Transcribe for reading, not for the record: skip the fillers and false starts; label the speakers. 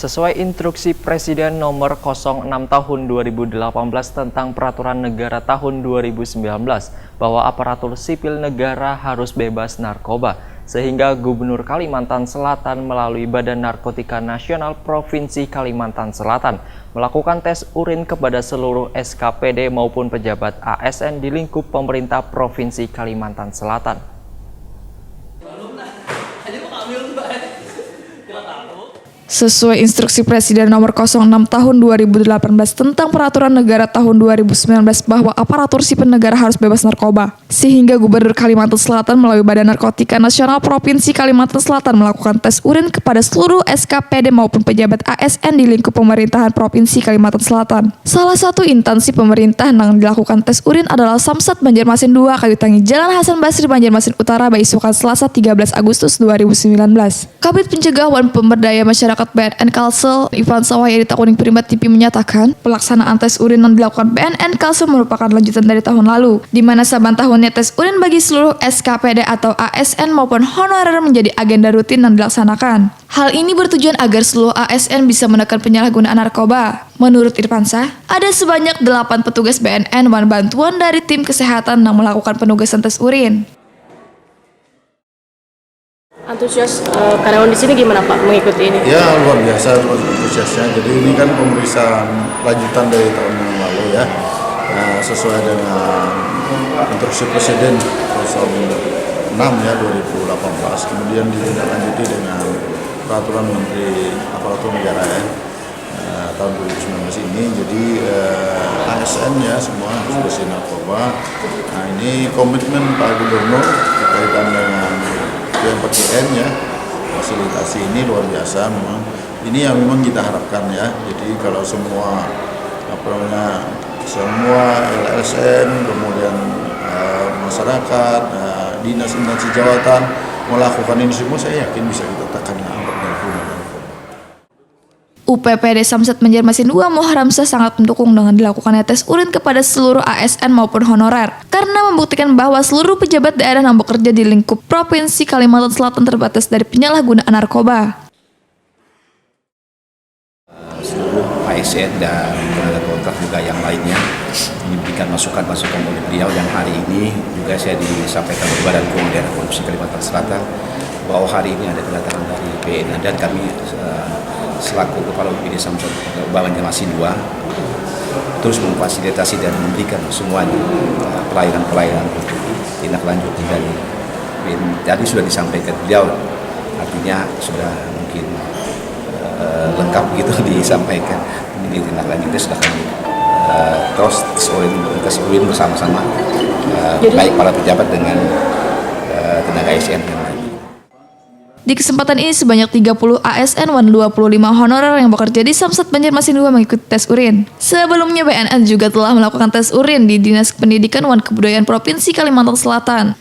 Speaker 1: Sesuai instruksi Presiden nomor 06 tahun 2018 tentang Peraturan Negara tahun 2019 bahwa aparatur sipil negara harus bebas narkoba, sehingga Gubernur Kalimantan Selatan melalui Badan Narkotika Nasional Provinsi Kalimantan Selatan melakukan tes urin kepada seluruh SKPD maupun pejabat ASN di lingkup pemerintah Provinsi Kalimantan Selatan.
Speaker 2: Sesuai instruksi Presiden nomor 06 tahun 2018 tentang Peraturan Negara tahun 2019 bahwa aparatur sipil negara harus bebas narkoba, sehingga Gubernur Kalimantan Selatan melalui Badan Narkotika Nasional Provinsi Kalimantan Selatan melakukan tes urin kepada seluruh SKPD maupun pejabat ASN di lingkup pemerintahan Provinsi Kalimantan Selatan. Salah satu instansi pemerintah yang dilakukan tes urin adalah Samsat Banjarmasin 2 Kalitangi Jalan Hasan Basri Banjarmasin Utara Baisukan Selasa 13 Agustus 2019. Kabid Pencegahan Pemberdayaan Masyarakat BNN Kalsel Ivan Sawayadita Kuning Primat TV menyatakan pelaksanaan tes urin yang dilakukan BNN Kalsel merupakan lanjutan dari tahun lalu, di mana saban tahunnya tes urin bagi seluruh SKPD atau ASN maupun honorer menjadi agenda rutin yang dilaksanakan. Hal ini bertujuan agar seluruh ASN bisa menekan penyalahgunaan narkoba. Menurut Irfansyah, ada sebanyak 8 petugas BNN dan bantuan dari tim kesehatan yang melakukan penugasan tes urin.
Speaker 3: Antusias karyawan di sini gimana Pak mengikuti ini?
Speaker 4: Ya luar biasa antusiasnya. Jadi ini kan pemeriksaan lanjutan dari tahun yang lalu ya, sesuai dengan instruksi Presiden 06 ya 2018. Kemudian ditindaklanjuti dengan Peraturan Menteri Aparatur Negara ya, tahun 2019 ini. Jadi ASN ya semua harus bersih narkoba. Nah ini komitmen Pak Gubernur berkaitan dengan yang PTN ya, fasilitasi ini luar biasa memang. Ini yang memang kita harapkan ya. Jadi kalau semua semua LSN kemudian masyarakat, dinas instansi jawatan melakukan ini semua, saya yakin bisa kita tekan angka narkoba.
Speaker 2: UPPD Samsat Banjarmasin 2 Muharamsyah sangat mendukung dengan dilakukannya tes urin kepada seluruh ASN maupun honorer, karena membuktikan bahwa seluruh pejabat daerah yang bekerja di lingkup Provinsi Kalimantan Selatan terbatas dari penyalahgunaan narkoba.
Speaker 5: Seluruh ASN dan tenaga kontrak juga yang lainnya diberikan masukan-masukan oleh beliau, dan hari ini juga saya disampaikan oleh Badan Daerah Provinsi Kalimantan Selatan bahwa hari ini ada kedatangan dari BNN dan kami selaku Kepala UPD Samsat Banjarmasin 2 terus memfasilitasi dan memberikan semuanya pelayanan-pelayanan untuk tindak lanjut dari tadi sudah disampaikan beliau, artinya sudah mungkin lengkap gitu disampaikan. Ini tindak lanjutnya sudah kami tes urin bersama-sama baik para pejabat dengan tenaga ASN yang lain.
Speaker 2: Di kesempatan ini sebanyak 30 ASN dan 25 honorer yang bekerja di Samsat Banjarmasin 2 mengikuti tes urin. Sebelumnya BNN juga telah melakukan tes urin di Dinas Pendidikan dan Kebudayaan Provinsi Kalimantan Selatan.